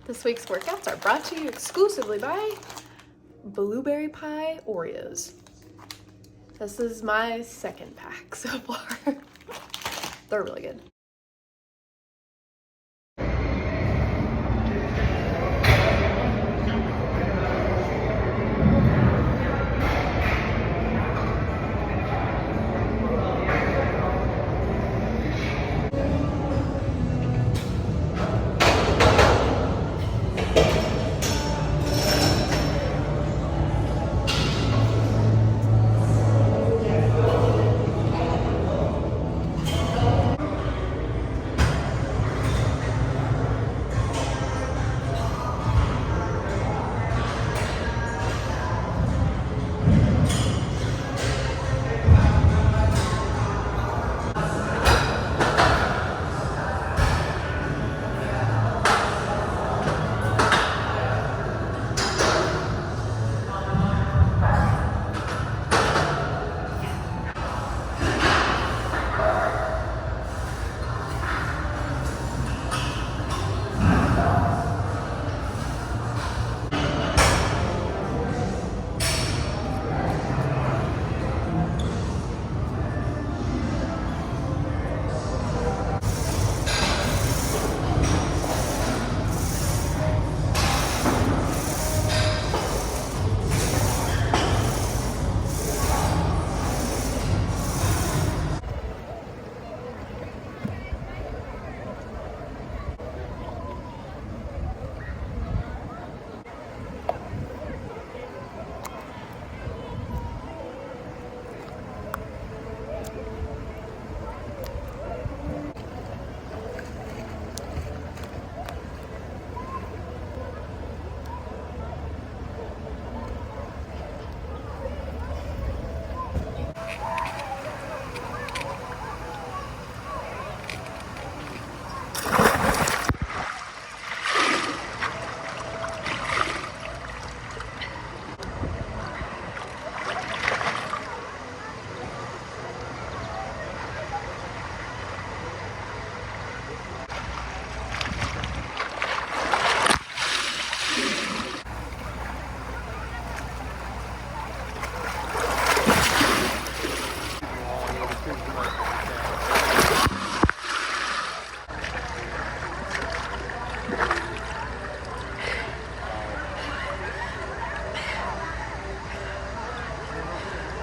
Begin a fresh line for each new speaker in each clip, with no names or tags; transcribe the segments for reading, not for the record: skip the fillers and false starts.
This week's workouts are brought to you exclusively by Blueberry Pie Oreos. This is my second pack so far. They're really good.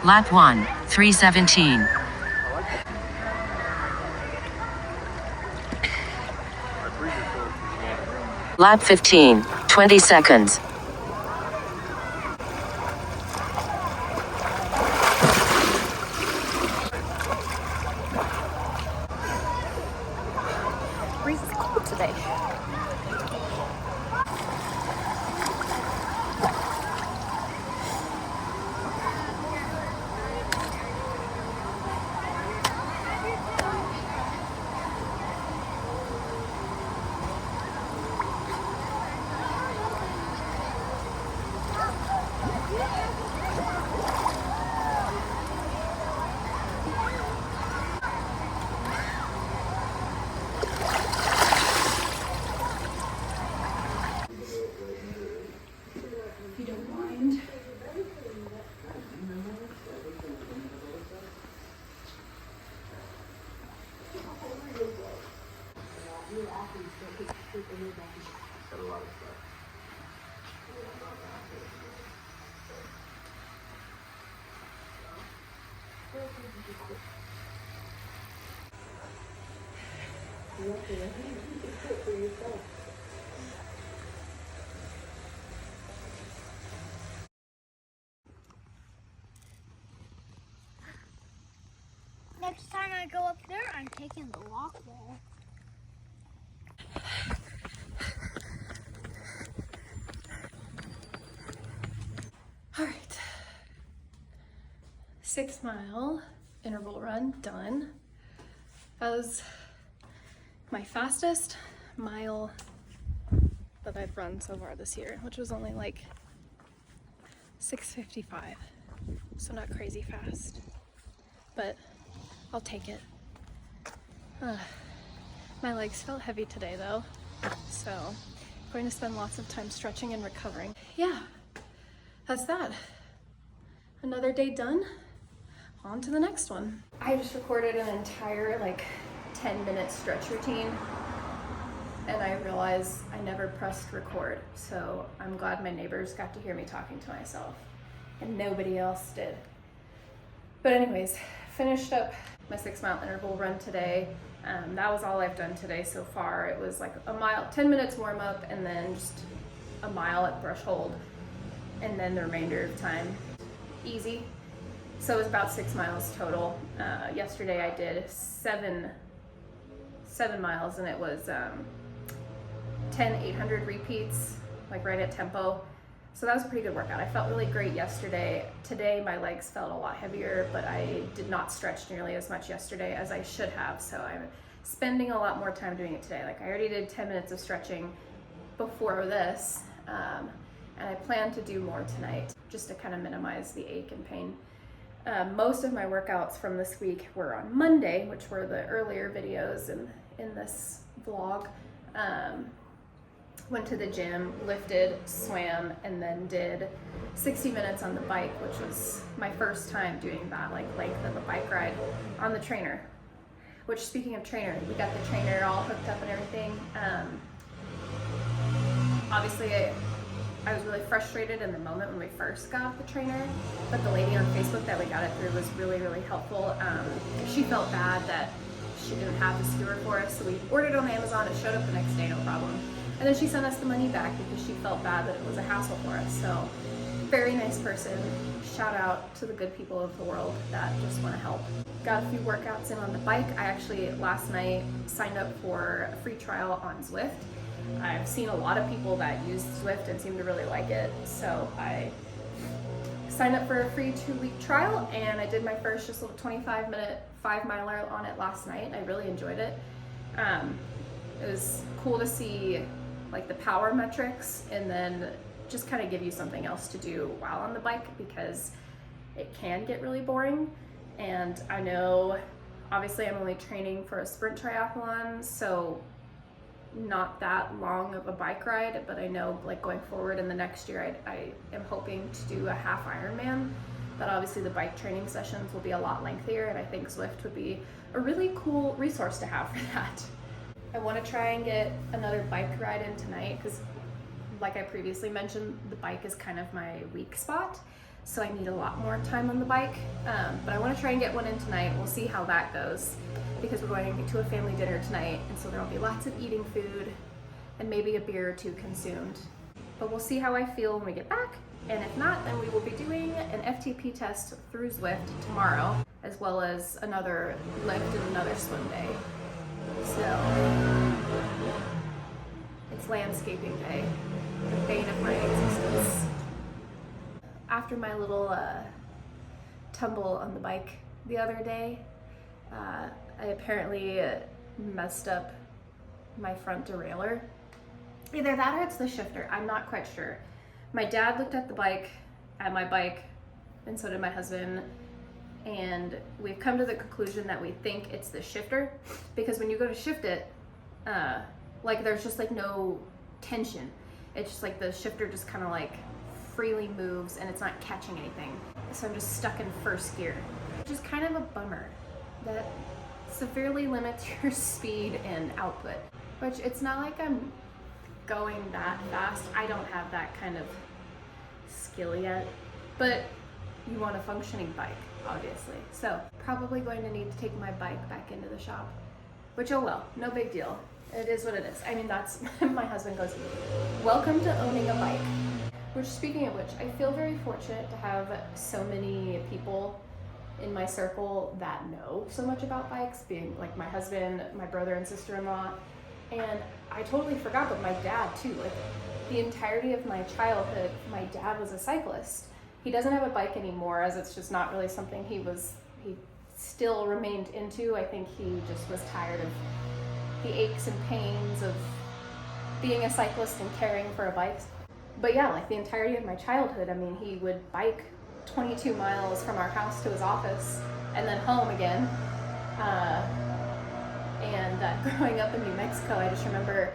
Lap 1, 3:17. Lap 15, 20 seconds.
Breeze is cold today. If you don't mind.
Next time I go up there, I'm taking the walk wall.
All right. 6 mile interval run done. That was my fastest mile that I've run so far this year, which was only like 6:55. So not crazy fast, but I'll take it. My legs felt heavy today though, so going to spend lots of time stretching and recovering. Yeah, that's that. Another day done. On to the next one. I just recorded an entire 10-minute stretch routine, and I realized I never pressed record. So I'm glad my neighbors got to hear me talking to myself and nobody else did. But anyways, finished up my 6-mile interval run today. That was all I've done today so far. It was like a mile, 10 minutes warm up, and then just a mile at threshold, and then the remainder of time easy. So it was about 6 miles total. Yesterday I did seven miles, and it was 10 800 repeats, like right at tempo. So that was a pretty good workout. I felt really great yesterday. Today my legs felt a lot heavier, but I did not stretch nearly as much yesterday as I should have. So I'm spending a lot more time doing it today. Like I already did 10 minutes of stretching before this, and I plan to do more tonight just to kind of minimize the ache and pain. Most of my workouts from this week were on Monday, which were the earlier videos in this vlog. Went to the gym, lifted, swam, and then did 60 minutes on the bike, which was my first time doing that length of a bike ride on the trainer. Which, speaking of trainer, we got the trainer all hooked up and everything. Obviously I was really frustrated in the moment when we first got the trainer, but the lady on Facebook that we got it through was really, really helpful. She felt bad that she didn't have the skewer for us, so we ordered it on Amazon. It showed up the next day, no problem. And then she sent us the money back because she felt bad that it was a hassle for us. So, very nice person. Shout out to the good people of the world that just want to help. Got a few workouts in on the bike. I actually last night signed up for a free trial on Zwift. I've seen a lot of people that use Zwift and seem to really like it. So I signed up for a free 2-week trial, and I did my first just little 25-minute 5-miler on it last night. I really enjoyed it. It was cool to see the power metrics, and then just kind of give you something else to do while on the bike, because it can get really boring. And I know obviously I'm only training for a sprint triathlon, so not that long of a bike ride, but I know going forward in the next year I am hoping to do a half Ironman, but obviously the bike training sessions will be a lot lengthier, and I think Zwift would be a really cool resource to have for that. I want to try and get another bike ride in tonight because, like I previously mentioned, the bike is kind of my weak spot, so I need a lot more time on the bike. But I want to try and get one in tonight. We'll see how that goes, because we're going to a family dinner tonight, and so there'll be lots of eating food and maybe a beer or two consumed. But we'll see how I feel when we get back, and if not, then we will be doing an FTP test through Zwift tomorrow, as well as another lift and another swim day. So it's landscaping day, the bane of my existence. After my little tumble on the bike the other day, I apparently messed up my front derailleur. Either that or it's the shifter, I'm not quite sure. My dad looked at my bike, and so did my husband, and we've come to the conclusion that we think it's the shifter, because when you go to shift it, there's just no tension. It's just the shifter just kind of freely moves, and it's not catching anything. So I'm just stuck in first gear, which is kind of a bummer. That severely limits your speed and output, which it's not like I'm going that fast. I don't have that kind of skill yet, but you want a functioning bike, obviously. So probably going to need to take my bike back into the shop, which, oh well, no big deal. It is what it is. I mean, that's, my husband goes, welcome to owning a bike. Which, speaking of which, I feel very fortunate to have so many people in my circle that know so much about bikes, being my husband, my brother and sister-in-law, and I totally forgot, but my dad too. The entirety of my childhood, my dad was a cyclist. He doesn't have a bike anymore, as it's just not really something he still remained into. I think he just was tired of the aches and pains of being a cyclist and caring for a bike. But yeah, the entirety of my childhood, I mean, he would bike 22 miles from our house to his office and then home again. And growing up in New Mexico, I just remember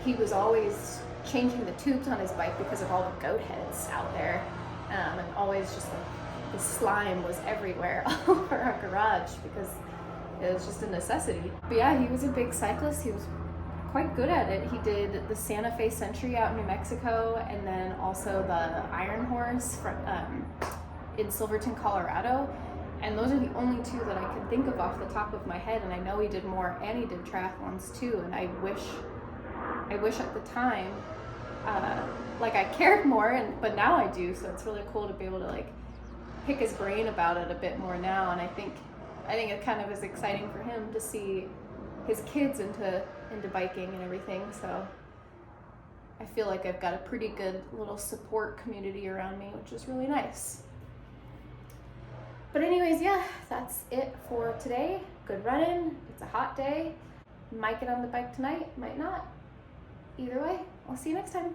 he was always changing the tubes on his bike because of all the goat heads out there, and always just like the slime was everywhere all over our garage because it was just a necessity. But yeah, he was a big cyclist. He was quite good at it. He did the Santa Fe Century out in New Mexico, and then also the Iron Horse from, in Silverton, Colorado. And those are the only two that I can think of off the top of my head. And I know he did more, and he did triathlons too. And I wish at the time, like I cared more, but now I do. So it's really cool to be able to like pick his brain about it a bit more now. And I think it kind of is exciting for him to see his kids into biking and everything. So I feel like I've got a pretty good little support community around me, which is really nice. But anyways, yeah, that's it for today. Good running. It's a hot day. Might get on the bike tonight, might not. Either way, I'll see you next time.